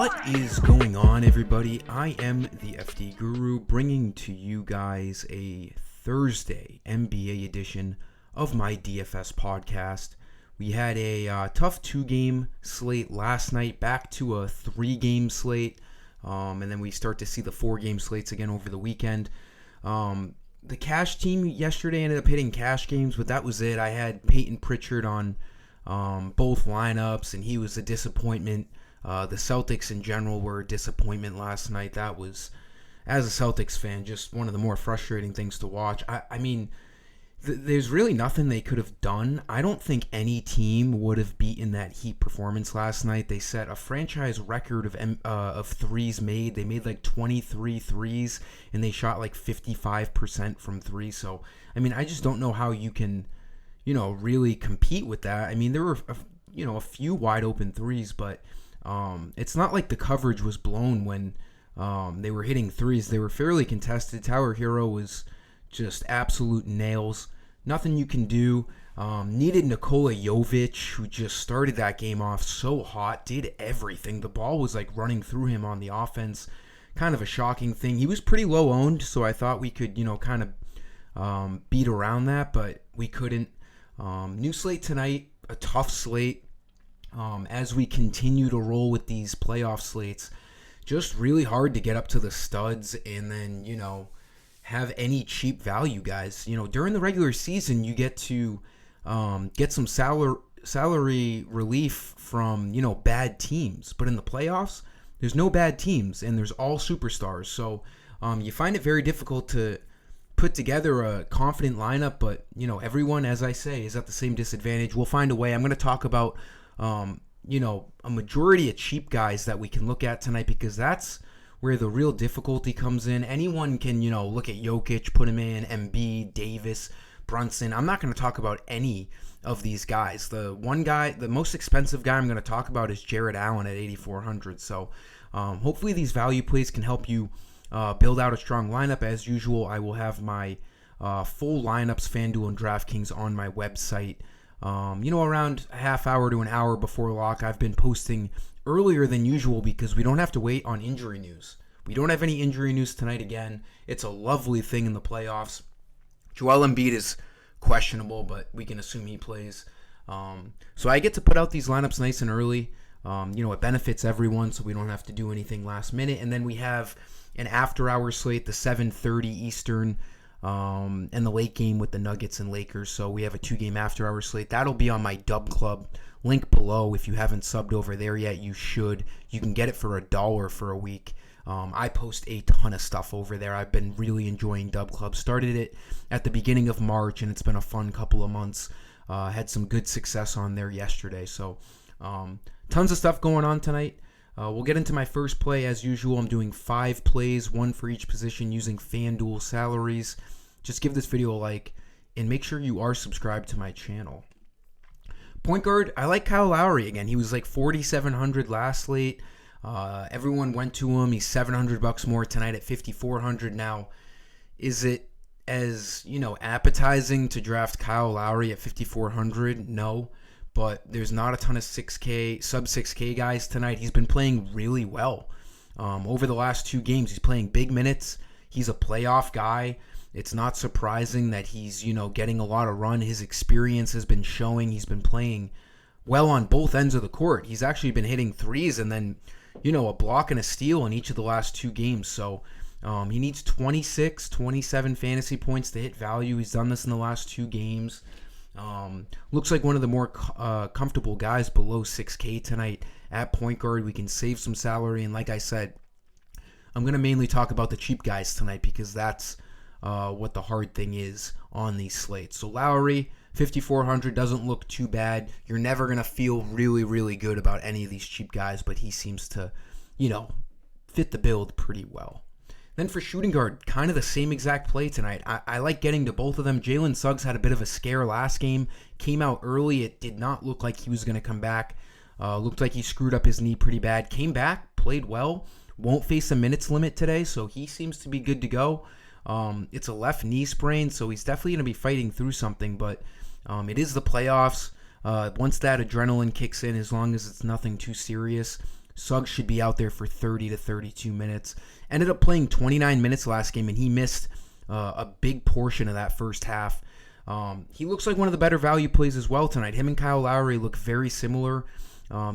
What is going on, everybody? I am the FDGURU, bringing to you guys a Thursday NBA edition of my DFS podcast. We had a tough 2-game slate last night, back to a 3-game slate, and then we start to see the 4-game slates again over the weekend. The cash team yesterday ended up hitting cash games, but that was it. I had Peyton Pritchard on both lineups, and he was a disappointment. The Celtics in general were a disappointment last night. That was, as a Celtics fan, just one of the more frustrating things to watch. I mean, there's really nothing they could have done. I don't think any team would have beaten that Heat performance last night. They set a franchise record of threes made. They made like 23 threes, and they shot like 55% from three. So, I mean, I just don't know how you can, really compete with that. I mean, there were, a few wide open threes, but it's not like the coverage was blown when they were hitting threes. They were fairly contested. Tower Hero was just absolute nails. Nothing you can do. Needed Nikola Jovic, who just started that game off so hot, did everything. The ball was like running through him on the offense. Kind of a shocking thing. He was pretty low owned, so I thought we could, kind of beat around that, but we couldn't. New slate tonight, a tough slate. As we continue to roll with these playoff slates, just really hard to get up to the studs and then, have any cheap value, guys. During the regular season, you get to get some salary relief from, bad teams. But in the playoffs, there's no bad teams and there's all superstars. So you find it very difficult to put together a confident lineup. But, everyone, as I say, is at the same disadvantage. We'll find a way. I'm going to talk about a majority of cheap guys that we can look at tonight, because that's where the real difficulty comes in. Anyone can, look at Jokic, put him in, Embiid, Davis, Brunson. I'm not going to talk about any of these guys. The most expensive guy I'm going to talk about is Jared Allen at 8,400. So hopefully these value plays can help you build out a strong lineup. As usual, I will have my full lineups, FanDuel and DraftKings, on my website. Around a half hour to an hour before lock. I've been posting earlier than usual because we don't have to wait on injury news. We don't have any injury news tonight again. It's a lovely thing in the playoffs. Joel Embiid is questionable, but we can assume he plays. So I get to put out these lineups nice and early. It benefits everyone, so we don't have to do anything last minute. And then we have an after-hour slate, the 7:30 Eastern, and the late game with the Nuggets and Lakers. So we have a 2-game after-hour slate. That'll be on my Dub Club. Link below. If you haven't subbed over there yet, you should. You can get it for $1 for a week. I post a ton of stuff over there. I've been really enjoying Dub Club. Started it at the beginning of March, and it's been a fun couple of months. Had some good success on there yesterday. So tons of stuff going on tonight. We'll get into my first play as usual. I'm doing 5 plays, 1 for each position, using FanDuel salaries. Just give this video a like, and make sure you are subscribed to my channel. Point guard, I like Kyle Lowry again. He was like 4,700 last slate. Everyone went to him. He's $700 more tonight at 5,400. Now, is it as, appetizing to draft Kyle Lowry at 5,400? No. But there's not a ton of sub 6K guys tonight. He's been playing really well. Over the last 2 games, he's playing big minutes. He's a playoff guy. It's not surprising that he's, getting a lot of run. His experience has been showing. He's been playing well on both ends of the court. He's actually been hitting threes and then, a block and a steal in each of the last 2 games. So he needs 26, 27 fantasy points to hit value. He's done this in the last 2 games. Looks like one of the more comfortable guys below 6K tonight at point guard. We can save some salary, and like I said, I'm going to mainly talk about the cheap guys tonight because that's what the hard thing is on these slates. So Lowry, 5,400, doesn't look too bad. You're never going to feel really, really good about any of these cheap guys, but he seems to, fit the build pretty well. Then for shooting guard, kind of the same exact play tonight. I like getting to both of them. Jaylen Suggs had a bit of a scare last game. Came out early. It did not look like he was going to come back. Looked like he screwed up his knee pretty bad. Came back, played well. Won't face a minutes limit today, so he seems to be good to go. It's a left knee sprain, so he's definitely going to be fighting through something, but it is the playoffs. Once that adrenaline kicks in, as long as it's nothing too serious, Suggs should be out there for 30 to 32 minutes. Ended up playing 29 minutes last game, and he missed a big portion of that first half. He looks like one of the better value plays as well tonight. Him and Kyle Lowry look very similar.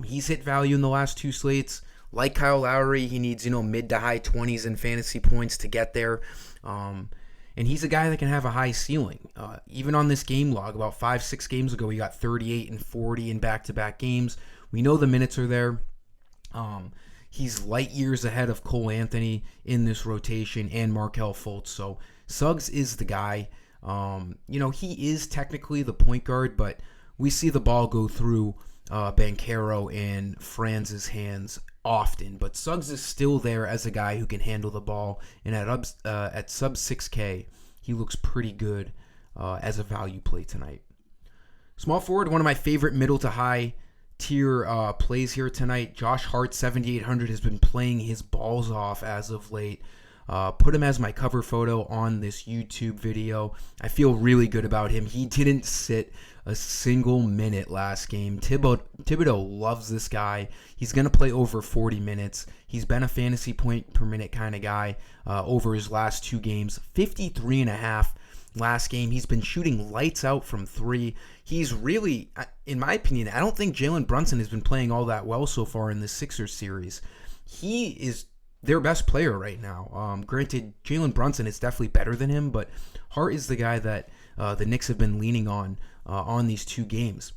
He's hit value in the last two slates. Like Kyle Lowry, he needs, mid to high 20s in fantasy points to get there. And he's a guy that can have a high ceiling. Even on this game log, about 5-6 games ago, he got 38 and 40 in back-to-back games. We know the minutes are there. He's light years ahead of Cole Anthony in this rotation and Markelle Fultz. So Suggs is the guy. He is technically the point guard, but we see the ball go through Banchero and Franz's hands often. But Suggs is still there as a guy who can handle the ball. And at sub 6K, he looks pretty good as a value play tonight. Small forward, one of my favorite middle to high tier plays here tonight. Josh Hart, 7,800, has been playing his balls off as of late. Put him as my cover photo on this YouTube video. I feel really good about him. He didn't sit a single minute last game. Thibodeau loves this guy. He's going to play over 40 minutes. He's been a fantasy point per minute kind of guy over his last two games. 53.5 last game. He's been shooting lights out from three. He's really, in my opinion, I don't think Jalen Brunson has been playing all that well so far in the Sixers series. He is their best player right now. Granted, Jalen Brunson is definitely better than him, but Hart is the guy that the Knicks have been leaning on these two games.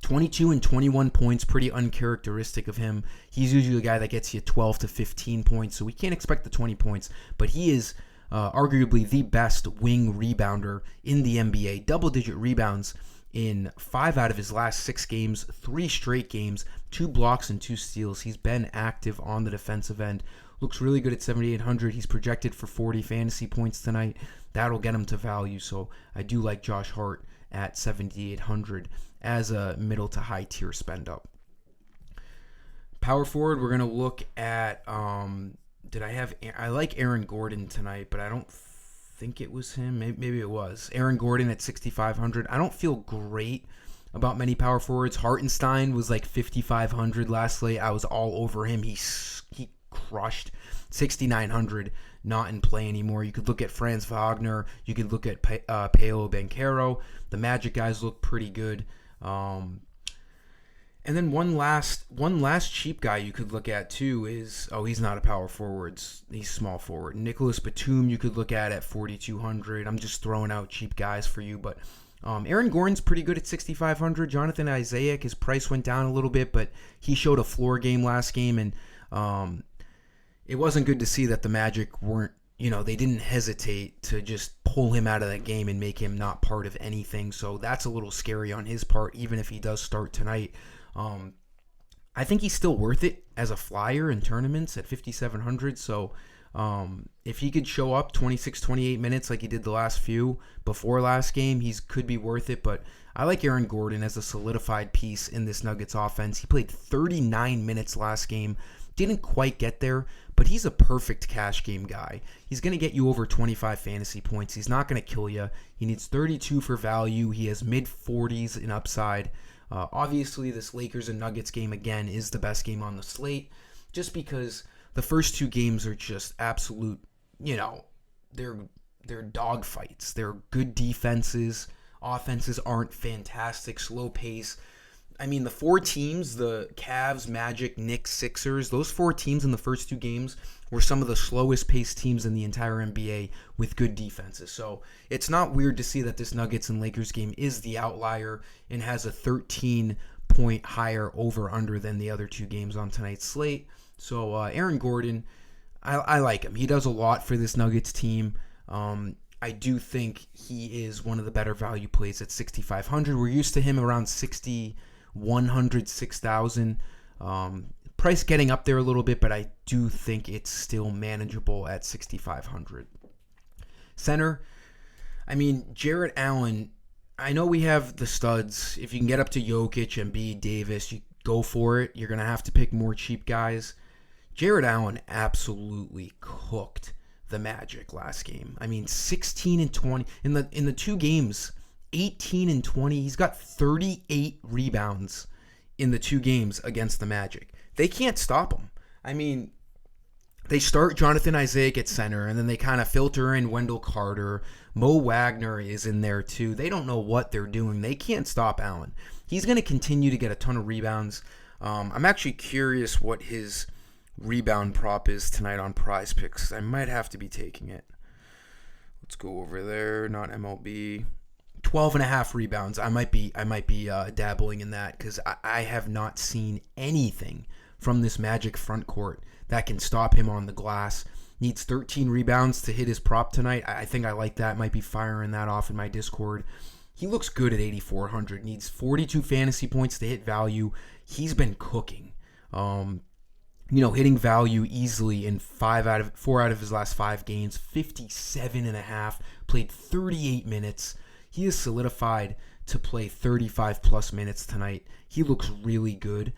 22 and 21 points, pretty uncharacteristic of him. He's usually a guy that gets you 12 to 15 points, so we can't expect the 20 points, but he is arguably the best wing rebounder in the NBA. Double-digit rebounds in 5 out of his last 6 games, 3 straight games, 2 blocks and 2 steals. He's been active on the defensive end. Looks really good at 7,800. He's projected for 40 fantasy points tonight. That'll get him to value, so I do like Josh Hart at 7,800 as a middle to high tier spend up. Power forward, we're going to look at, I like Aaron Gordon tonight, but I don't think it was him. Maybe it was. Aaron Gordon at 6,500. I don't feel great about many power forwards. Hartenstein was like 5,500 last slate. I was all over him. He crushed. 6,900, not in play anymore. You could look at Franz Wagner. You could look at Paolo Banchero. The Magic guys look pretty good. And then one last cheap guy you could look at too is, he's not a power forward. He's small forward. Nicholas Batum you could look at 4,200. I'm just throwing out cheap guys for you, but Aaron Gordon's pretty good at 6,500. Jonathan Isaac, his price went down a little bit, but he showed a floor game last game, and it wasn't good to see that the Magic weren't, they didn't hesitate to just pull him out of that game and make him not part of anything. So that's a little scary on his part, even if he does start tonight. I think he's still worth it as a flyer in tournaments at 5,700. So if he could show up 26, 28 minutes like he did the last few before last game, he could be worth it. But I like Aaron Gordon as a solidified piece in this Nuggets offense. He played 39 minutes last game. Didn't quite get there, but he's a perfect cash game guy. He's going to get you over 25 fantasy points. He's not going to kill you. He needs 32 for value. He has mid-40s in upside. Obviously, this Lakers and Nuggets game, again, is the best game on the slate, just because the first 2 games are just absolute, they're dogfights. They're good defenses. Offenses aren't fantastic, slow pace. I mean, the 4 teams, the Cavs, Magic, Knicks, Sixers, those 4 teams in the first 2 games were some of the slowest paced teams in the entire NBA with good defenses. So it's not weird to see that this Nuggets and Lakers game is the outlier and has a 13-point higher over-under than the other 2 games on tonight's slate. So Aaron Gordon, I like him. He does a lot for this Nuggets team. I do think he is one of the better value plays at 6,500. We're used to him around 6,100, 6,000. Price getting up there a little bit, but I do think it's still manageable at 6,500. Center, Jarrett Allen, I know we have the studs. If you can get up to Jokic, Embiid, Davis, you go for it. You're going to have to pick more cheap guys. Jarrett Allen absolutely cooked the Magic last game. 16 and 20 in the 2 games, 18 and 20. He's got 38 rebounds in the 2 games against the Magic. they can't stop him. I mean, they start Jonathan Isaac at center, and then they kind of filter in Wendell Carter. Mo Wagner is in there too. They don't know what they're doing. They can't stop Allen. He's going to continue to get a ton of rebounds. I'm actually curious what his rebound prop is tonight on Prize Picks. I might have to be taking it. Let's go over there. Not MLB. 12.5 rebounds. I might be dabbling in that because I have not seen anything from this Magic front court that can stop him on the glass. Needs 13 rebounds to hit his prop tonight. I think I like that. Might be firing that off in my Discord. He looks good at 8,400. Needs 42 fantasy points to hit value. He's been cooking. Hitting value easily in 4 out of his last 5 games. 57.5. Played 38 minutes. He is solidified to play 35 plus minutes tonight. He looks really good.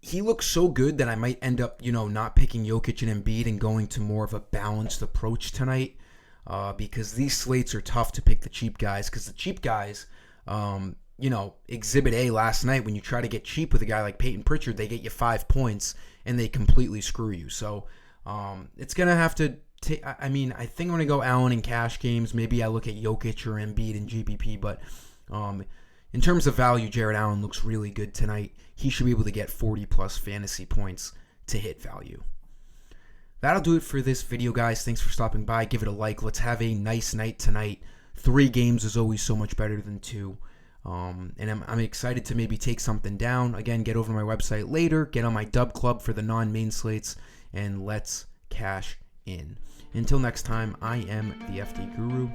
He looks so good that I might end up, not picking Jokic and Embiid and going to more of a balanced approach tonight because these slates are tough to pick the cheap guys because the cheap guys, Exhibit A last night, when you try to get cheap with a guy like Peyton Pritchard, they get you 5 points and they completely screw you. So it's going to have to I think I'm going to go Allen in cash games. Maybe I look at Jokic or Embiid in GPP, but in terms of value, Jared Allen looks really good tonight. He should be able to get 40-plus fantasy points to hit value. That'll do it for this video, guys. Thanks for stopping by. Give it a like. Let's have a nice night tonight. 3 games is always so much better than 2. And I'm excited to maybe take something down. Again, get over to my website later. Get on my Dub Club for the non-main slates. And let's cash in. Until next time, I am the FD Guru.